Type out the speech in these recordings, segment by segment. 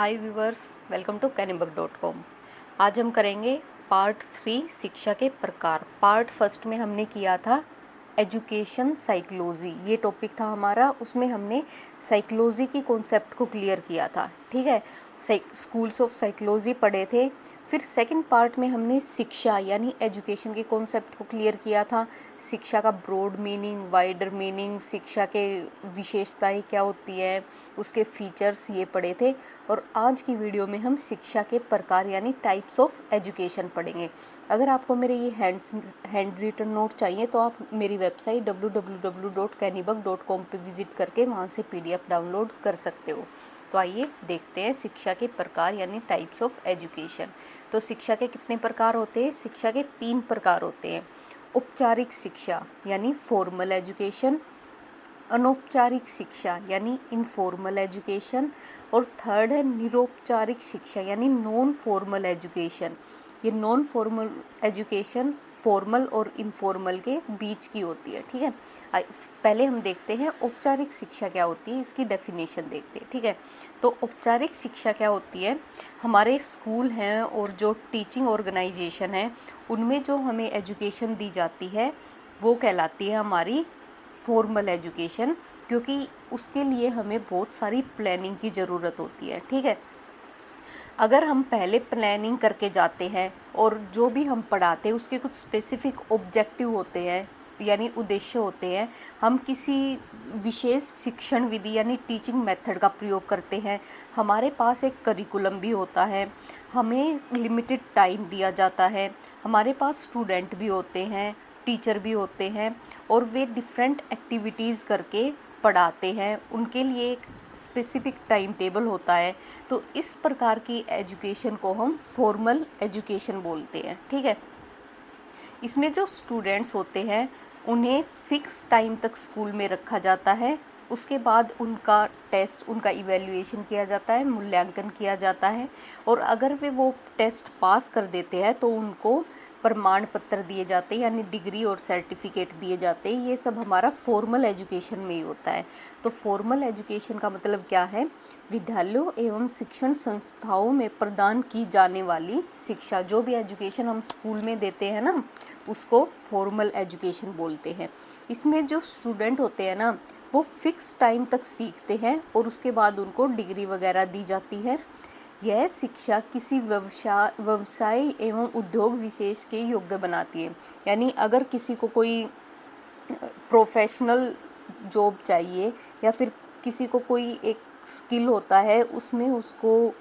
Hi viewers, welcome to cannybuck.com। आज हम करेंगे पार्ट 3 शिक्षा के प्रकार। पार्ट फर्स्ट में हमने किया था एजुकेशन साइकोलॉजी, ये टॉपिक था हमारा। उसमें हमने साइकोलॉजी की कॉन्सेप्ट को क्लियर किया था, ठीक है। स्कूल्स ऑफ साइकोलॉजी पढ़े थे। फिर सेकंड पार्ट में हमने शिक्षा यानी एजुकेशन के कॉन्सेप्ट को क्लियर किया था। शिक्षा का ब्रॉड मीनिंग, वाइडर मीनिंग, शिक्षा के विशेषताएं क्या होती है, उसके फीचर्स ये पढ़े थे। और आज की वीडियो में हम शिक्षा के प्रकार यानी टाइप्स ऑफ एजुकेशन पढ़ेंगे। अगर आपको मेरे ये हैंड रिटन नोट चाहिए तो आप मेरी वेबसाइट www.cannybuck.com पे विजिट करके वहाँ से PDF डाउनलोड कर सकते हो। तो आइए देखते हैं शिक्षा के प्रकार यानी टाइप्स ऑफ एजुकेशन। तो शिक्षा के कितने प्रकार होते हैं? शिक्षा के 3 प्रकार होते हैं। औपचारिक शिक्षा यानी फॉर्मल एजुकेशन, अनौपचारिक शिक्षा यानी इनफॉर्मल एजुकेशन, और थर्ड है निरौपचारिक शिक्षा यानी नॉन फॉर्मल एजुकेशन। ये नॉन फॉर्मल एजुकेशन फॉर्मल और इनफॉर्मल के बीच की होती है, ठीक है। पहले हम देखते हैं औपचारिक शिक्षा क्या होती है, इसकी डेफिनेशन देखते हैं, ठीक है। तो औपचारिक शिक्षा क्या होती है? हमारे स्कूल हैं और जो टीचिंग ऑर्गेनाइजेशन है उनमें जो हमें एजुकेशन दी जाती है वो कहलाती है हमारी फॉर्मल एजुकेशन, क्योंकि उसके लिए हमें बहुत सारी प्लानिंग की ज़रूरत होती है, ठीक है। अगर हम पहले प्लानिंग करके जाते हैं और जो भी हम पढ़ाते हैं उसके कुछ स्पेसिफिक ऑब्जेक्टिव होते हैं यानी उद्देश्य होते हैं, हम किसी विशेष शिक्षण विधि यानी टीचिंग मेथड का प्रयोग करते हैं, हमारे पास एक करिकुलम भी होता है, हमें लिमिटेड टाइम दिया जाता है, हमारे पास स्टूडेंट भी होते हैं, टीचर भी होते हैं, और वे डिफरेंट एक्टिविटीज़ करके पढ़ाते हैं, उनके लिए एक स्पेसिफिक टाइम टेबल होता है। तो इस प्रकार की एजुकेशन को हम फॉर्मल एजुकेशन बोलते हैं, ठीक है। इसमें जो स्टूडेंट्स होते हैं उन्हें फिक्स टाइम तक स्कूल में रखा जाता है, उसके बाद उनका टेस्ट, उनका इवैल्यूएशन किया जाता है, मूल्यांकन किया जाता है, और अगर वे वो टेस्ट पास कर देते हैं तो उनको प्रमाण पत्र दिए जाते हैं यानी डिग्री और सर्टिफिकेट दिए जाते हैं। ये सब हमारा फॉर्मल एजुकेशन में ही होता है। तो फॉर्मल एजुकेशन का मतलब क्या है? विद्यालयों एवं शिक्षण संस्थाओं में प्रदान की जाने वाली शिक्षा, जो भी एजुकेशन हम स्कूल में देते हैं ना, उसको फॉर्मल एजुकेशन बोलते हैं। इसमें जो स्टूडेंट होते हैं ना वो फिक्स टाइम तक सीखते हैं और उसके बाद उनको डिग्री वगैरह दी जाती है। यह शिक्षा किसी व्यवसाय एवं उद्योग विशेष के योग्य बनाती है। यानी अगर किसी को कोई प्रोफेशनल जॉब चाहिए या फिर किसी को कोई एक स्किल होता है उसमें उसको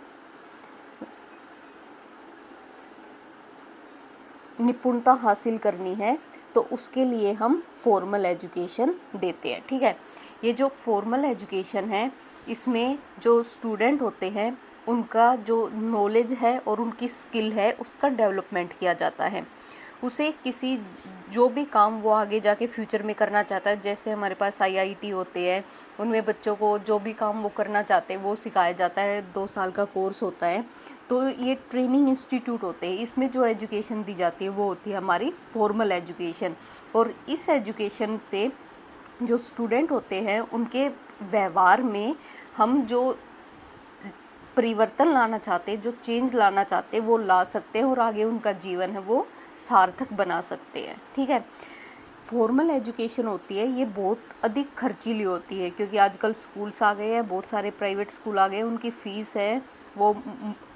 निपुणता हासिल करनी है, तो उसके लिए हम फॉर्मल एजुकेशन देते हैं, ठीक है। ये जो फॉर्मल एजुकेशन है इसमें जो स्टूडेंट होते हैं उनका जो नॉलेज है और उनकी स्किल है उसका डेवलपमेंट किया जाता है। उसे किसी जो भी काम वो आगे जाके फ्यूचर में करना चाहता है, जैसे हमारे पास IIT होते हैं, उनमें बच्चों को जो भी काम वो करना चाहते हैं वो सिखाया जाता है। 2 साल का कोर्स होता है। तो ये ट्रेनिंग इंस्टीट्यूट होते हैं, इसमें जो एजुकेशन दी जाती है वो होती है हमारी फॉर्मल एजुकेशन। और इस एजुकेशन से जो स्टूडेंट होते हैं उनके व्यवहार में हम जो परिवर्तन लाना चाहते हैं, जो चेंज लाना चाहते हैं वो ला सकते हैं और आगे उनका जीवन है वो सार्थक बना सकते हैं, ठीक है। फॉर्मल एजुकेशन होती है ये बहुत अधिक खर्चीली होती है, क्योंकि आजकल स्कूल्स आ गए हैं, बहुत सारे प्राइवेट स्कूल आ गए हैं, उनकी फ़ीस है वो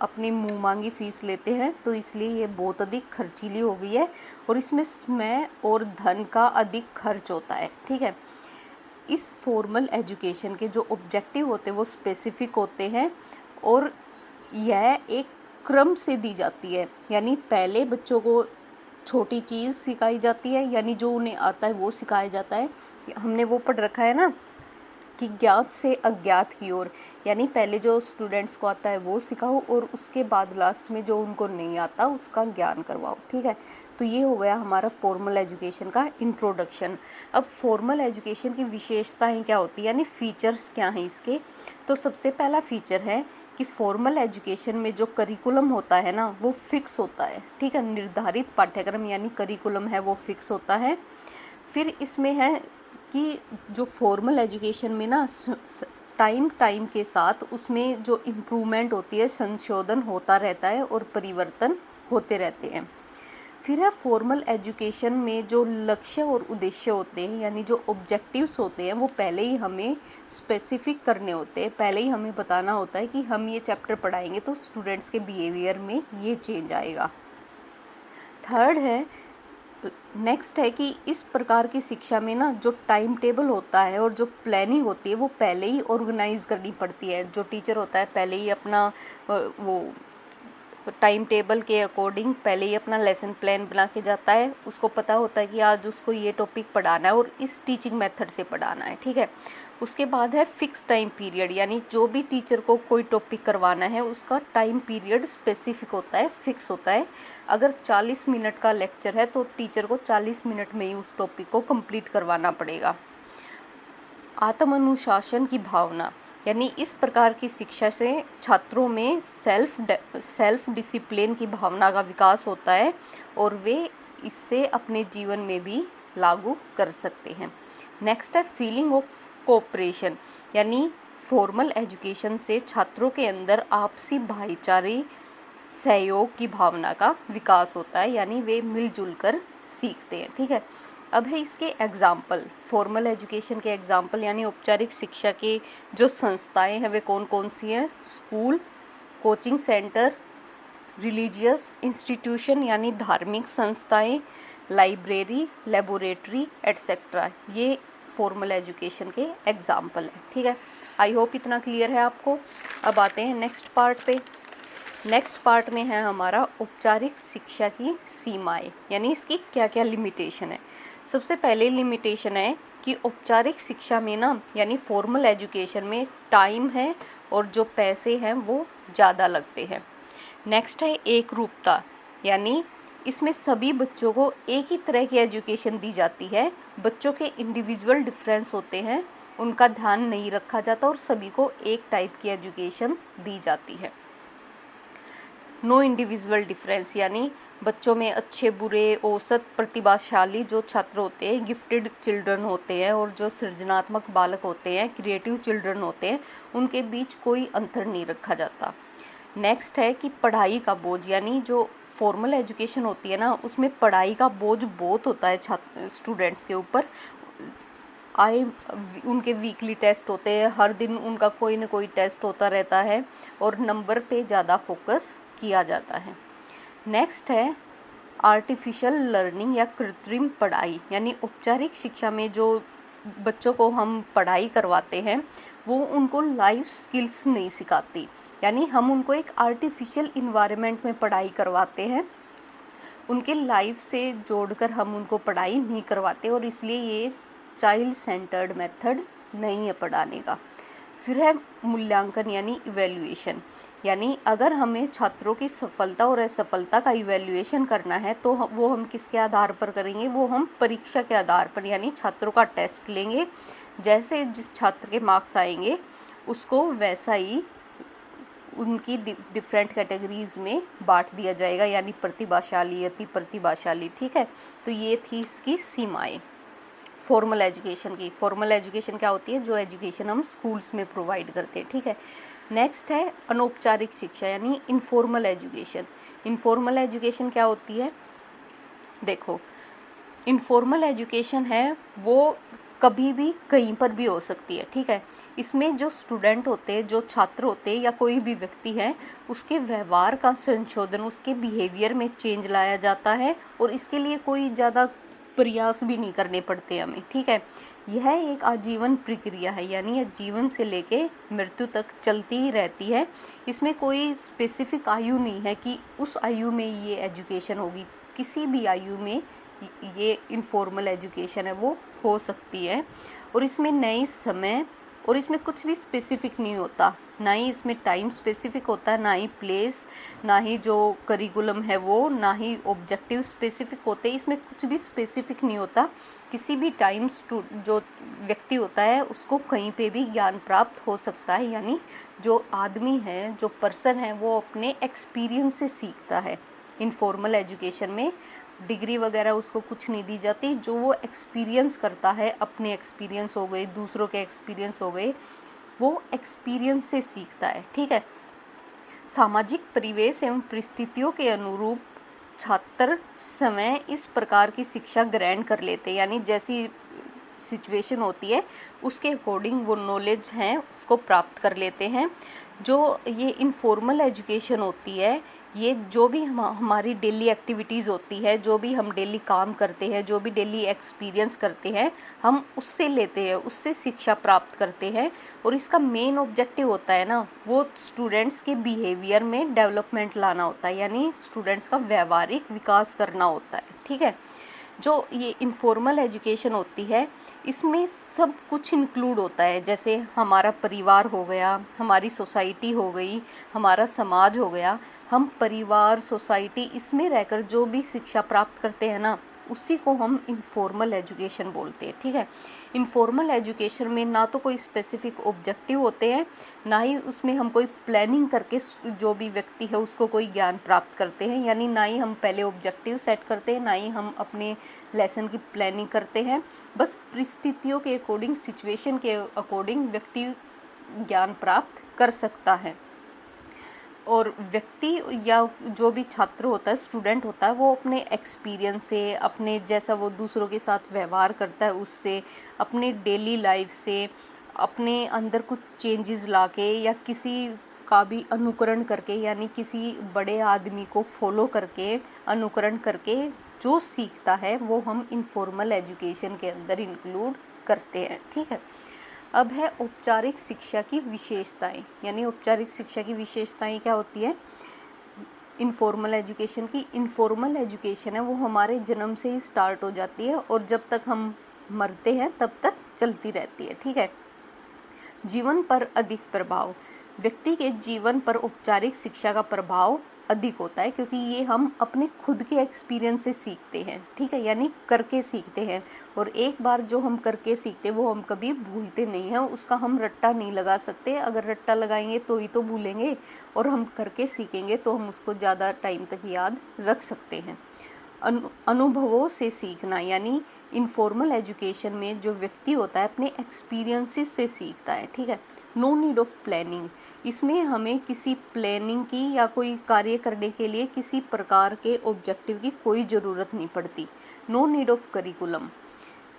अपनी मुँह मांगी फ़ीस लेते हैं, तो इसलिए ये बहुत अधिक खर्चीली हो गई है और इसमें समय और धन का अधिक खर्च होता है, ठीक है। इस फॉर्मल एजुकेशन के जो ऑब्जेक्टिव होते हैं वो स्पेसिफिक होते हैं और यह एक क्रम से दी जाती है। यानी पहले बच्चों को छोटी चीज़ सिखाई जाती है, यानी जो उन्हें आता है वो सिखाया जाता है। हमने वो पढ़ रखा है ना कि ज्ञात से अज्ञात की ओर, यानी पहले जो स्टूडेंट्स को आता है वो सिखाओ और उसके बाद लास्ट में जो उनको नहीं आता उसका ज्ञान करवाओ, ठीक है। तो ये हो गया हमारा फॉर्मल एजुकेशन का इंट्रोडक्शन। अब फॉर्मल एजुकेशन की विशेषताएं क्या होती है यानी फीचर्स क्या हैं इसके? तो सबसे पहला फीचर है कि फॉर्मल एजुकेशन में जो करिकुलम होता है ना वो फिक्स होता है, ठीक है। निर्धारित पाठ्यक्रम यानी करिकुलम है वो फिक्स होता है। फिर इसमें है कि जो फॉर्मल एजुकेशन में ना टाइम टाइम के साथ उसमें जो इम्प्रूवमेंट होती है, संशोधन होता रहता है और परिवर्तन होते रहते हैं। फिर है फॉर्मल एजुकेशन में जो लक्ष्य और उद्देश्य होते हैं, यानी जो ऑब्जेक्टिव्स होते हैं, वो पहले ही हमें स्पेसिफिक करने होते हैं। पहले ही हमें बताना होता है कि हम ये चैप्टर पढ़ाएंगे तो स्टूडेंट्स के बिहेवियर में ये चेंज आएगा। थर्ड है, नेक्स्ट है कि इस प्रकार की शिक्षा में ना जो टाइम टेबल होता है और जो प्लानिंग होती है वो पहले ही ऑर्गेनाइज करनी पड़ती है। जो टीचर होता है पहले ही अपना वो टाइम टेबल के अकॉर्डिंग पहले ही अपना लेसन प्लान बना के जाता है। उसको पता होता है कि आज उसको ये टॉपिक पढ़ाना है और इस टीचिंग मेथड से पढ़ाना है, ठीक है। उसके बाद है फिक्स टाइम पीरियड, यानी जो भी टीचर को कोई टॉपिक करवाना है उसका टाइम पीरियड स्पेसिफिक होता है, फिक्स होता है। अगर 40 मिनट का लेक्चर है तो टीचर को 40 मिनट में ही उस टॉपिक को कंप्लीट करवाना पड़ेगा। आत्म अनुशासन की भावना, यानी इस प्रकार की शिक्षा से छात्रों में सेल्फ डिसिप्लिन की भावना का विकास होता है और वे इससे अपने जीवन में भी लागू कर सकते हैं। नेक्स्ट है फीलिंग ऑफ कोऑपरेशन, यानी फॉर्मल एजुकेशन से छात्रों के अंदर आपसी भाईचारे सहयोग की भावना का विकास होता है, यानी वे मिलजुल कर सीखते हैं, ठीक है। अब है इसके एग्जाम्पल, फॉर्मल एजुकेशन के एग्जाम्पल, यानी औपचारिक शिक्षा के जो संस्थाएं हैं वे कौन कौन सी हैं। School, coaching centre, religious institution यानी धार्मिक संस्थाएं, लाइब्रेरी, लेबोरेटरी एट्सेट्रा, ये फॉर्मल एजुकेशन के एग्जाम्पल हैं, ठीक है। आई होप इतना क्लियर है आपको। अब आते हैं नेक्स्ट पार्ट पे। नेक्स्ट पार्ट में है हमारा औपचारिक शिक्षा की सीमाएं, यानी इसकी क्या क्या लिमिटेशन है। सबसे पहले लिमिटेशन है कि औपचारिक शिक्षा में ना, यानी फॉर्मल एजुकेशन में टाइम है और जो पैसे हैं वो ज़्यादा लगते हैं। नेक्स्ट है एक रूपता, यानी इसमें सभी बच्चों को एक ही तरह की एजुकेशन दी जाती है। बच्चों के इंडिविजुअल डिफरेंस होते हैं, उनका ध्यान नहीं रखा जाता और सभी को एक टाइप की एजुकेशन दी जाती है। नो इंडिविजुअल डिफरेंस, यानी बच्चों में अच्छे बुरे औसत प्रतिभाशाली जो छात्र होते हैं, गिफ्टेड चिल्ड्रन होते हैं और जो सृजनात्मक बालक होते हैं, क्रिएटिव चिल्ड्रन होते हैं, उनके बीच कोई अंतर नहीं रखा जाता। नेक्स्ट है कि पढ़ाई का बोझ, यानी जो फॉर्मल एजुकेशन होती है ना उसमें पढ़ाई का बोझ बहुत होता है छात्र स्टूडेंट्स के ऊपर। उनके वीकली टेस्ट होते हैं, हर दिन उनका कोई ना कोई टेस्ट होता रहता है और नंबर पे ज़्यादा फोकस किया जाता है। नेक्स्ट है आर्टिफिशियल लर्निंग या कृत्रिम पढ़ाई, यानी औपचारिक शिक्षा में जो बच्चों को हम पढ़ाई करवाते हैं वो उनको लाइफ स्किल्स नहीं सिखाती, यानी हम उनको एक आर्टिफिशियल इन्वायरमेंट में पढ़ाई करवाते हैं, उनके लाइफ से जोड़कर हम उनको पढ़ाई नहीं करवाते और इसलिए ये चाइल्ड सेंटर्ड मेथड नहीं है पढ़ाने का। फिर है मूल्यांकन यानी इवैल्यूएशन, यानी अगर हमें छात्रों की सफलता और असफलता का इवैल्यूएशन करना है तो वो हम किसके आधार पर करेंगे, वो हम परीक्षा के आधार पर, यानी छात्रों का टेस्ट लेंगे। जैसे जिस छात्र के मार्क्स आएंगे उसको वैसा ही उनकी डिफरेंट कैटेगरीज में बांट दिया जाएगा, यानी प्रतिभाशाली, अति प्रतिभाशाली, ठीक है। तो ये थी इसकी सीमाएं फॉर्मल एजुकेशन की। फॉर्मल एजुकेशन क्या होती है, जो एजुकेशन हम स्कूल्स में प्रोवाइड करते हैं, ठीक है। नेक्स्ट है अनौपचारिक शिक्षा यानी इनफॉर्मल एजुकेशन। इनफॉर्मल एजुकेशन क्या होती है, देखो इनफॉर्मल एजुकेशन है वो कभी भी कहीं पर भी हो सकती है, ठीक है। इसमें जो स्टूडेंट होते हैं, जो छात्र होते हैं या कोई भी व्यक्ति है, उसके व्यवहार का संशोधन, उसके बिहेवियर में चेंज लाया जाता है और इसके लिए कोई ज़्यादा प्रयास भी नहीं करने पड़ते हमें, ठीक है। यह एक आजीवन प्रक्रिया है, यानी यह जीवन से लेके मृत्यु तक चलती ही रहती है। इसमें कोई स्पेसिफिक आयु नहीं है कि उस आयु में ये एजुकेशन होगी, किसी भी आयु में ये इनफॉर्मल एजुकेशन है वो हो सकती है। और इसमें नए समय और इसमें कुछ भी स्पेसिफिक नहीं होता, ना ही इसमें टाइम स्पेसिफिक होता है, ना ही प्लेस, ना ही जो करिकुलम है वो, ना ही ऑब्जेक्टिव स्पेसिफिक होते हैं। इसमें कुछ भी स्पेसिफिक नहीं होता, किसी भी टाइम जो व्यक्ति होता है उसको कहीं पे भी ज्ञान प्राप्त हो सकता है, यानी जो आदमी है, जो पर्सन है, वो अपने एक्सपीरियंस से सीखता है। इनफॉर्मल एजुकेशन में डिग्री वगैरह उसको कुछ नहीं दी जाती, जो वो एक्सपीरियंस करता है, अपने एक्सपीरियंस हो गए, दूसरों के एक्सपीरियंस हो गए, वो एक्सपीरियंस से सीखता है। ठीक है, सामाजिक परिवेश एवं परिस्थितियों के अनुरूप छात्र समय इस प्रकार की शिक्षा ग्रहण कर लेते हैं, यानी जैसी सिचुएशन होती है उसके अकॉर्डिंग वो नॉलेज हैं उसको प्राप्त कर लेते हैं। जो ये इनफॉर्मल एजुकेशन होती है, ये जो भी हमारी डेली एक्टिविटीज़ होती है, जो भी हम डेली काम करते हैं, जो भी डेली एक्सपीरियंस करते हैं, हम उससे लेते हैं, उससे शिक्षा प्राप्त करते हैं। और इसका मेन ऑब्जेक्टिव होता है ना, वो स्टूडेंट्स के बिहेवियर में डेवलपमेंट लाना होता है, यानी स्टूडेंट्स का व्यवहारिक विकास करना होता है। ठीक है, जो ये इनफॉर्मल एजुकेशन होती है इसमें सब कुछ इंक्लूड होता है, जैसे हमारा परिवार हो गया, हमारी सोसाइटी हो गई, हमारा समाज हो गया। हम परिवार, सोसाइटी, इसमें रहकर जो भी शिक्षा प्राप्त करते हैं ना, उसी को हम इनफॉर्मल एजुकेशन बोलते हैं। ठीक है, इनफॉर्मल एजुकेशन में ना तो कोई स्पेसिफिक ऑब्जेक्टिव होते हैं, ना ही उसमें हम कोई प्लानिंग करके जो भी व्यक्ति है उसको कोई ज्ञान प्राप्त करते हैं, यानी ना ही हम पहले ऑब्जेक्टिव सेट करते हैं, ना ही हम अपने लेसन की प्लानिंग करते हैं। बस परिस्थितियों के अकॉर्डिंग, सिचुएशन के अकॉर्डिंग व्यक्ति ज्ञान प्राप्त कर सकता है। और व्यक्ति या जो भी छात्र होता है, स्टूडेंट होता है, वो अपने एक्सपीरियंस से, अपने जैसा वो दूसरों के साथ व्यवहार करता है उससे, अपने डेली लाइफ से, अपने अंदर कुछ चेंजेस लाके या किसी का भी अनुकरण करके, यानी किसी बड़े आदमी को फॉलो करके, अनुकरण करके जो सीखता है वो हम इनफॉर्मल एजुकेशन के अंदर इंक्लूड करते हैं। ठीक है, अब है औपचारिक शिक्षा की विशेषताएं, यानी औपचारिक शिक्षा की विशेषताएं क्या होती है इनफॉर्मल एजुकेशन की। इनफॉर्मल एजुकेशन है वो हमारे जन्म से ही स्टार्ट हो जाती है और जब तक हम मरते हैं तब तक चलती रहती है। ठीक है, जीवन पर अधिक प्रभाव, व्यक्ति के जीवन पर औपचारिक शिक्षा का प्रभाव अधिक होता है, क्योंकि ये हम अपने खुद के एक्सपीरियंस से सीखते हैं। ठीक है, यानी करके सीखते हैं, और एक बार जो हम करके सीखते हैं वो हम कभी भूलते नहीं हैं, उसका हम रट्टा नहीं लगा सकते। अगर रट्टा लगाएंगे तो ही तो भूलेंगे, और हम करके सीखेंगे तो हम उसको ज़्यादा टाइम तक याद रख सकते हैं। अनुभवों से सीखना, यानी इनफॉर्मल एजुकेशन में जो व्यक्ति होता है अपने एक्सपीरियंसेस से सीखता है। ठीक है, नो नीड ऑफ प्लानिंग, इसमें हमें किसी प्लानिंग की या कोई कार्य करने के लिए किसी प्रकार के ऑब्जेक्टिव की कोई ज़रूरत नहीं पड़ती। नो नीड ऑफ करिकुलम,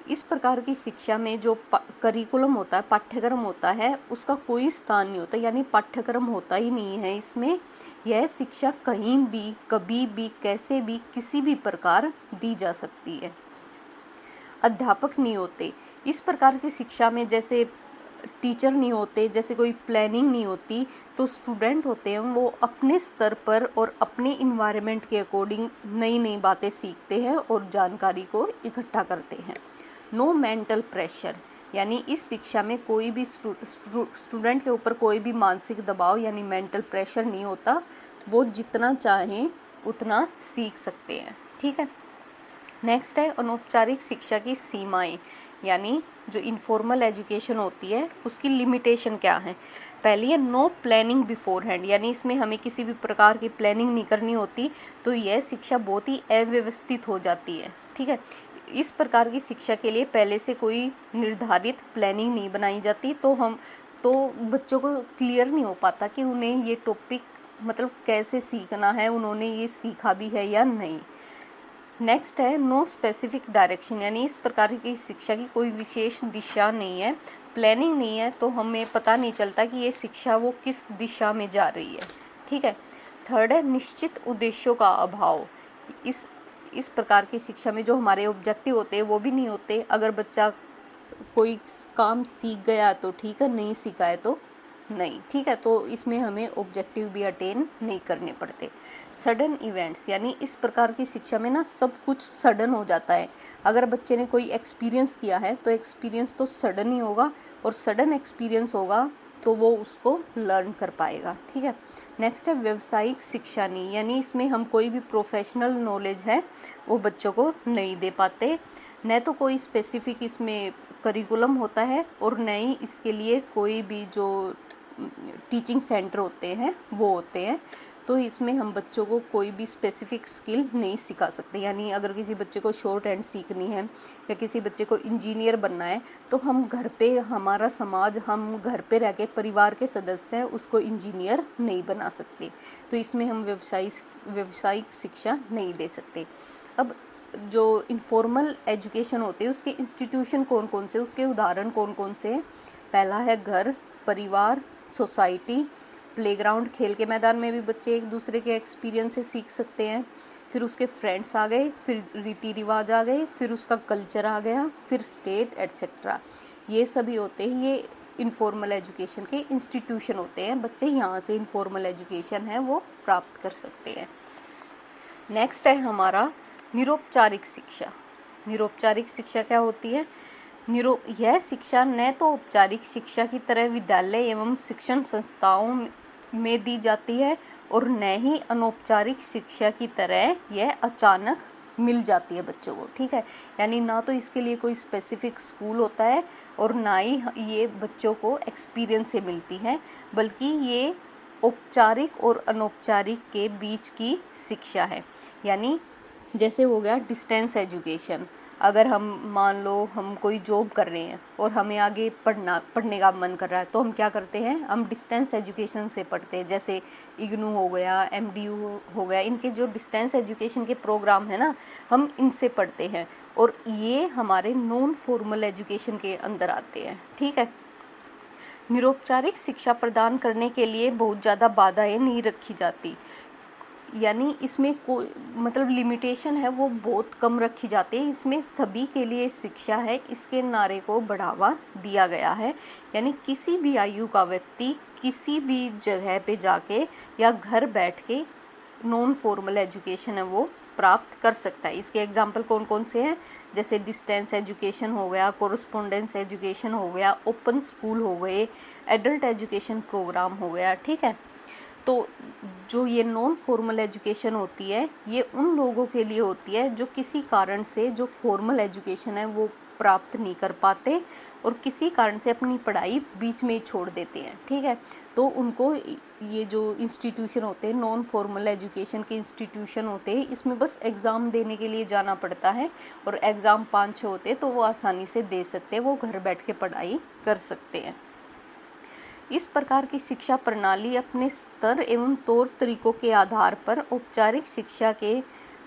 इस प्रकार की शिक्षा में जो करिकुलम होता है, पाठ्यक्रम होता है, उसका कोई स्थान नहीं होता, यानी पाठ्यक्रम होता ही नहीं है इसमें। यह शिक्षा कहीं भी, कभी भी, कैसे भी, किसी भी प्रकार दी जा सकती है। अध्यापक नहीं होते, इस प्रकार की शिक्षा में जैसे टीचर नहीं होते, जैसे कोई प्लानिंग नहीं होती, तो स्टूडेंट होते हैं वो अपने स्तर पर और अपने इन्वायरमेंट के अकॉर्डिंग नई नई बातें सीखते हैं और जानकारी को इकट्ठा करते हैं। नो मेंटल प्रेशर, यानी इस शिक्षा में कोई भी स्टूडेंट के ऊपर कोई भी मानसिक दबाव यानी मेंटल प्रेशर नहीं होता, वो जितना चाहें उतना सीख सकते हैं। ठीक है, नेक्स्ट है अनौपचारिक शिक्षा की सीमाएं, यानी जो इनफॉर्मल एजुकेशन होती है उसकी लिमिटेशन क्या है। पहली है नो प्लानिंग बिफोर हैंड, यानी इसमें हमें किसी भी प्रकार की प्लानिंग नहीं करनी होती, तो यह शिक्षा बहुत ही अव्यवस्थित हो जाती है। ठीक है, इस प्रकार की शिक्षा के लिए पहले से कोई निर्धारित प्लानिंग नहीं बनाई जाती, तो बच्चों को क्लियर नहीं हो पाता कि उन्हें ये टॉपिक मतलब कैसे सीखना है, उन्होंने ये सीखा भी है या नहीं। नेक्स्ट है नो स्पेसिफिक डायरेक्शन, यानी इस प्रकार की शिक्षा की कोई विशेष दिशा नहीं है, प्लानिंग नहीं है, तो हमें पता नहीं चलता कि ये शिक्षा वो किस दिशा में जा रही है। ठीक है, थर्ड है निश्चित उद्देश्यों का अभाव, इस प्रकार की शिक्षा में जो हमारे ऑब्जेक्टिव होते हैं वो भी नहीं होते। अगर बच्चा कोई काम सीख गया तो ठीक है, नहीं सीखा है तो नहीं। ठीक है, तो इसमें हमें ऑब्जेक्टिव भी अटेन नहीं करने पड़ते। सडन इवेंट्स, यानी इस प्रकार की शिक्षा में ना सब कुछ सडन हो जाता है। अगर बच्चे ने कोई एक्सपीरियंस किया है तो एक्सपीरियंस तो सडन ही होगा, और सडन एक्सपीरियंस होगा तो वो उसको लर्न कर पाएगा। ठीक है, नेक्स्ट है व्यवसायिक शिक्षा नहीं, यानी इसमें हम कोई भी प्रोफेशनल नॉलेज है वो बच्चों को नहीं दे पाते, न तो कोई स्पेसिफिक इसमें करिकुलम होता है और न ही इसके लिए कोई भी जो टीचिंग सेंटर होते हैं वो होते हैं। तो इसमें हम बच्चों को कोई भी स्पेसिफिक स्किल नहीं सिखा सकते। यानी अगर किसी बच्चे को शॉर्ट हैंड सीखनी है या किसी बच्चे को इंजीनियर बनना है, तो हम घर पे, हमारा समाज, हम घर पे रह के परिवार के सदस्य हैं, उसको इंजीनियर नहीं बना सकते। तो इसमें हम व्यवसायिक शिक्षा नहीं दे सकते। अब जो इनफॉर्मल एजुकेशन होती है उसके इंस्टीट्यूशन कौन कौन से, उसके उदाहरण कौन कौन से हैं? पहला है घर, परिवार, सोसाइटी, प्लेग्राउंड, खेल के मैदान में भी बच्चे एक दूसरे के एक्सपीरियंस से सीख सकते हैं। फिर उसके फ्रेंड्स आ गए, फिर रीति रिवाज आ गए, फिर उसका कल्चर आ गया, फिर स्टेट एट्सेट्रा। ये सभी होते हैं, ये इनफॉर्मल एजुकेशन के इंस्टीट्यूशन होते हैं। बच्चे यहाँ से इनफॉर्मल एजुकेशन है वो प्राप्त कर सकते हैं। नेक्स्ट है हमारा निरौपचारिक शिक्षा। निरौपचारिक शिक्षा क्या होती है? यह शिक्षा न तो औपचारिक शिक्षा की तरह विद्यालय एवं शिक्षण संस्थाओं में दी जाती है और न ही अनौपचारिक शिक्षा की तरह यह अचानक मिल जाती है बच्चों को। ठीक है, यानी ना तो इसके लिए कोई स्पेसिफिक स्कूल होता है और ना ही ये बच्चों को एक्सपीरियंस से मिलती है, बल्कि ये औपचारिक और अनौपचारिक के बीच की शिक्षा है। यानी जैसे हो गया डिस्टेंस एजुकेशन। अगर हम मान लो हम कोई जॉब कर रहे हैं और हमें आगे पढ़ने का मन कर रहा है, तो हम क्या करते हैं? हम डिस्टेंस एजुकेशन से पढ़ते हैं। जैसे इग्नू हो गया, एमडीयू हो गया, इनके जो डिस्टेंस एजुकेशन के प्रोग्राम है ना, हम इनसे पढ़ते हैं और ये हमारे नॉन फॉर्मल एजुकेशन के अंदर आते हैं। ठीक है, निरौपचारिक शिक्षा प्रदान करने के लिए बहुत ज़्यादा बाधाएं नहीं रखी जाती। यानी इसमें कोई मतलब लिमिटेशन है वो बहुत कम रखी जाती है। इसमें सभी के लिए शिक्षा है, इसके नारे को बढ़ावा दिया गया है। यानी किसी भी आयु का व्यक्ति किसी भी जगह पे जाके या घर बैठ के नॉन फॉर्मल एजुकेशन है वो प्राप्त कर सकता है। इसके एग्जाम्पल कौन कौन से हैं? जैसे डिस्टेंस एजुकेशन हो गया, कोरस्पोंडेंस एजुकेशन हो गया, ओपन स्कूल हो गए, एडल्ट एजुकेशन प्रोग्राम हो गया। ठीक है, तो जो ये नॉन फॉर्मल एजुकेशन होती है ये उन लोगों के लिए होती है जो किसी कारण से जो फॉर्मल एजुकेशन है वो प्राप्त नहीं कर पाते और किसी कारण से अपनी पढ़ाई बीच में ही छोड़ देते हैं। ठीक है, तो उनको ये जो इंस्टीट्यूशन होते हैं, नॉन फॉर्मल एजुकेशन के इंस्टीट्यूशन होते हैं, इसमें बस एग्ज़ाम देने के लिए जाना पड़ता है और एग्ज़ाम 5-6 होते हैं तो वो आसानी से दे सकते हैं, वो घर बैठ के पढ़ाई कर सकते हैं। इस प्रकार की शिक्षा प्रणाली अपने स्तर एवं तौर तरीकों के आधार पर औपचारिक शिक्षा के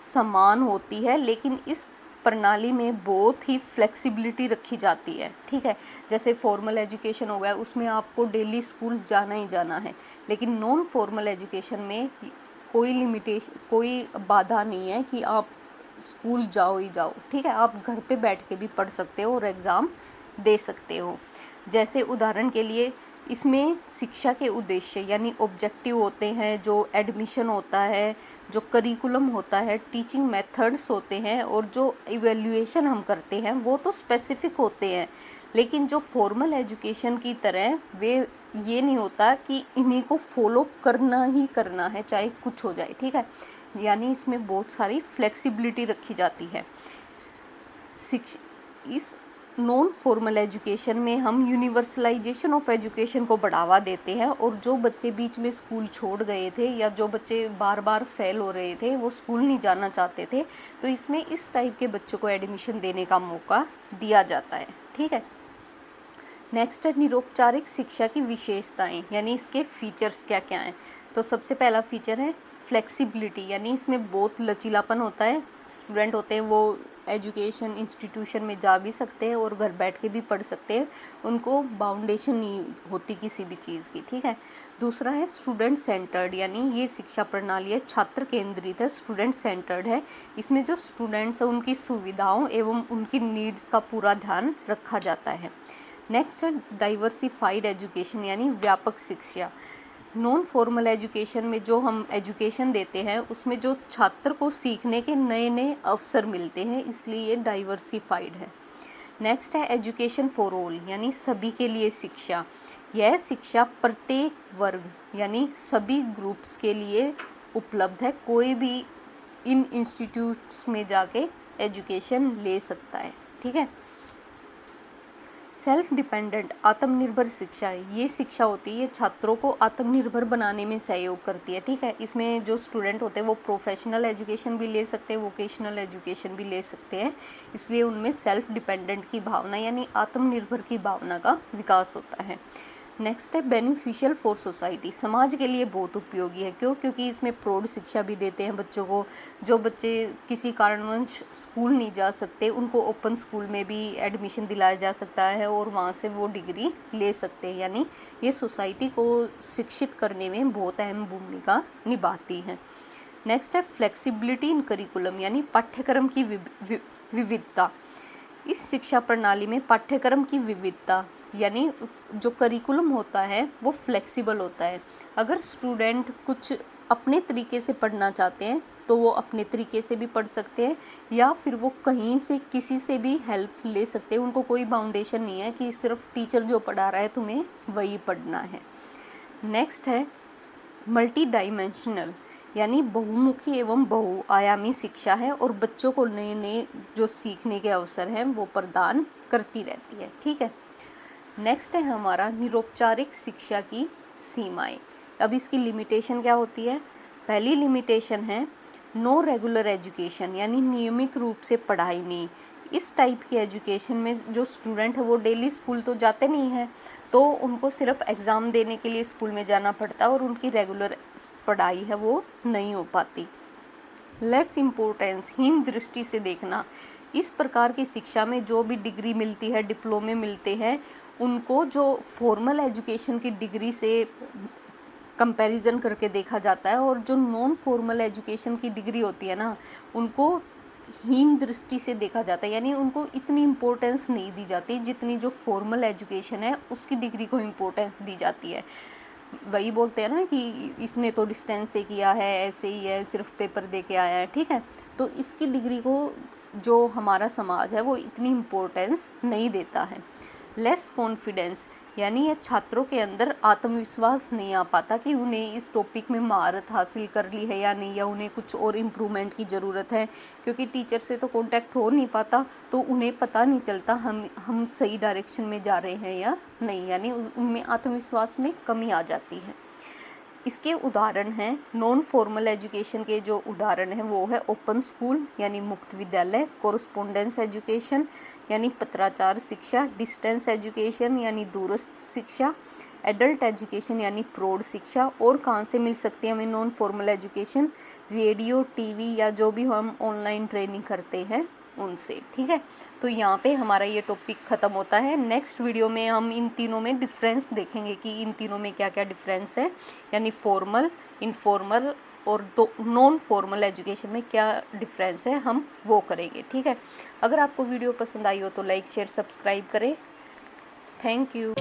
समान होती है, लेकिन इस प्रणाली में बहुत ही फ्लेक्सिबिलिटी रखी जाती है। ठीक है, जैसे फॉर्मल एजुकेशन हो गया, उसमें आपको डेली स्कूल जाना ही जाना है, लेकिन नॉन फॉर्मल एजुकेशन में कोई लिमिटेशन, कोई बाधा नहीं है कि आप स्कूल जाओ ही जाओ। ठीक है, आप घर पे बैठ के भी पढ़ सकते हो और एग्ज़ाम दे सकते हो। जैसे उदाहरण के लिए इसमें शिक्षा के उद्देश्य यानी ऑब्जेक्टिव होते हैं, जो एडमिशन होता है, जो करिकुलम होता है, टीचिंग मेथड्स होते हैं और जो इवैल्यूएशन हम करते हैं वो तो स्पेसिफिक होते हैं। लेकिन जो फॉर्मल एजुकेशन की तरह वे ये नहीं होता कि इन्हीं को फॉलो करना ही करना है चाहे कुछ हो जाए। ठीक है, यानी इसमें बहुत सारी फ्लेक्सिबिलिटी रखी जाती है। इस नॉन फॉर्मल एजुकेशन में हम यूनिवर्सलाइजेशन ऑफ एजुकेशन को बढ़ावा देते हैं और जो बच्चे बीच में स्कूल छोड़ गए थे या जो बच्चे बार बार फेल हो रहे थे, वो स्कूल नहीं जाना चाहते थे, तो इसमें इस टाइप के बच्चों को एडमिशन देने का मौका दिया जाता है। ठीक है, नेक्स्ट है निरौपचारिक शिक्षा की विशेषताएं, यानी इसके फीचर्स क्या क्या हैं। तो सबसे पहला फीचर है फ्लेक्सिबिलिटी, यानी इसमें बहुत लचीलापन होता है। स्टूडेंट होते हैं वो एजुकेशन इंस्टीट्यूशन में जा भी सकते हैं और घर बैठ के भी पढ़ सकते हैं, उनको बाउंडेशन नहीं होती किसी भी चीज़ की। ठीक है, दूसरा है स्टूडेंट सेंटर्ड, यानी ये शिक्षा प्रणाली है छात्र केंद्रित है, स्टूडेंट सेंटर्ड है। इसमें जो स्टूडेंट्स हैं उनकी सुविधाओं एवं उनकी नीड्स का पूरा ध्यान रखा जाता है। नेक्स्ट है डाइवर्सिफाइड एजुकेशन, यानी व्यापक शिक्षा। नॉन फॉर्मल एजुकेशन में जो हम एजुकेशन देते हैं उसमें जो छात्र को सीखने के नए नए अवसर मिलते हैं, इसलिए ये डाइवर्सिफाइड है। नेक्स्ट है एजुकेशन फॉर ऑल, यानी सभी के लिए शिक्षा। यह शिक्षा प्रत्येक वर्ग यानी सभी ग्रुप्स के लिए उपलब्ध है, कोई भी इन इंस्टीट्यूट्स में जाके एजुकेशन ले सकता है। ठीक है, सेल्फ डिपेंडेंट आत्मनिर्भर शिक्षा, ये शिक्षा होती है, ये छात्रों को आत्मनिर्भर बनाने में सहयोग करती है। ठीक है, इसमें जो स्टूडेंट होते हैं वो प्रोफेशनल एजुकेशन भी ले सकते हैं, वोकेशनल एजुकेशन भी ले सकते हैं, इसलिए उनमें सेल्फ डिपेंडेंट की भावना यानी आत्मनिर्भर की भावना का विकास होता है। नेक्स्ट है बेनिफिशियल फॉर सोसाइटी, समाज के लिए बहुत उपयोगी है। क्यों? क्योंकि इसमें प्रौढ़ शिक्षा भी देते हैं बच्चों को। जो बच्चे किसी कारणवश स्कूल नहीं जा सकते उनको ओपन स्कूल में भी एडमिशन दिलाया जा सकता है और वहाँ से वो डिग्री ले सकते हैं, यानी ये सोसाइटी को शिक्षित करने में बहुत अहम भूमिका निभाती है। नेक्स्ट है फ्लेक्सिबिलिटी इन करिकुलम, यानी पाठ्यक्रम की विविधता। इस शिक्षा प्रणाली में पाठ्यक्रम की विविधता यानी जो करिकुलम होता है वो फ्लेक्सिबल होता है। अगर स्टूडेंट कुछ अपने तरीके से पढ़ना चाहते हैं तो वो अपने तरीके से भी पढ़ सकते हैं, या फिर वो कहीं से किसी से भी हेल्प ले सकते हैं। उनको कोई बाउंडेशन नहीं है कि सिर्फ टीचर जो पढ़ा रहा है तुम्हें वही पढ़ना है। नेक्स्ट है मल्टी डायमेंशनल, यानी बहुमुखी एवं बहुआयामी शिक्षा है और बच्चों को नए नए जो सीखने के अवसर हैं वो प्रदान करती रहती है। ठीक है, नेक्स्ट है हमारा निरौपचारिक शिक्षा की सीमाएं। अब इसकी लिमिटेशन क्या होती है? पहली लिमिटेशन है नो रेगुलर एजुकेशन, यानी नियमित रूप से पढ़ाई नहीं। इस टाइप की एजुकेशन में जो स्टूडेंट है वो डेली स्कूल तो जाते नहीं हैं, तो उनको सिर्फ एग्ज़ाम देने के लिए स्कूल में जाना पड़ता है और उनकी रेगुलर पढ़ाई है वो नहीं हो पाती। लेस इम्पोर्टेंस, हीन दृष्टि से देखना। इस प्रकार की शिक्षा में जो भी डिग्री मिलती है, डिप्लोमे मिलते हैं, उनको जो फॉर्मल एजुकेशन की डिग्री से कंपैरिजन करके देखा जाता है, और जो नॉन फॉर्मल एजुकेशन की डिग्री होती है ना, उनको हीन दृष्टि से देखा जाता है, यानी उनको इतनी इम्पोर्टेंस नहीं दी जाती जितनी जो फॉर्मल एजुकेशन है उसकी डिग्री को इम्पोर्टेंस दी जाती है। वही बोलते हैं ना कि इसने तो डिस्टेंस से किया है, ऐसे ही है, सिर्फ पेपर दे के आया है। ठीक है, तो इसकी डिग्री को जो हमारा समाज है वो इतनी इम्पोर्टेंस नहीं देता है। लेस कॉन्फिडेंस, यानी ये छात्रों के अंदर आत्मविश्वास नहीं आ पाता कि उन्हें इस टॉपिक में महारत हासिल कर ली है या नहीं, या उन्हें कुछ और इम्प्रूवमेंट की ज़रूरत है, क्योंकि टीचर से तो कांटेक्ट हो नहीं पाता, तो उन्हें पता नहीं चलता हम सही डायरेक्शन में जा रहे हैं या नहीं, यानी उनमें आत्मविश्वास में कमी आ जाती है। इसके उदाहरण हैं नॉन फॉर्मल एजुकेशन के जो उदाहरण हैं वो है ओपन स्कूल यानी मुक्त विद्यालय, कोरस्पोंडेंस एजुकेशन यानी पत्राचार शिक्षा, डिस्टेंस एजुकेशन यानी दूरस्थ शिक्षा, एडल्ट एजुकेशन यानी प्रौढ़ शिक्षा। और कहाँ से मिल सकती है हमें non formal education? Radio, TV या जो भी हम ऑनलाइन ट्रेनिंग करते हैं उनसे। ठीक है, तो यहाँ पे हमारा ये टॉपिक ख़त्म होता है। नेक्स्ट वीडियो में हम इन तीनों में डिफरेंस देखेंगे कि इन तीनों में क्या क्या डिफरेंस है, यानी फॉर्मल, इनफॉर्मल और नॉन फॉर्मल एजुकेशन में क्या डिफरेंस है, हम वो करेंगे। ठीक है, अगर आपको वीडियो पसंद आई हो तो लाइक शेयर सब्सक्राइब करें। Thank you.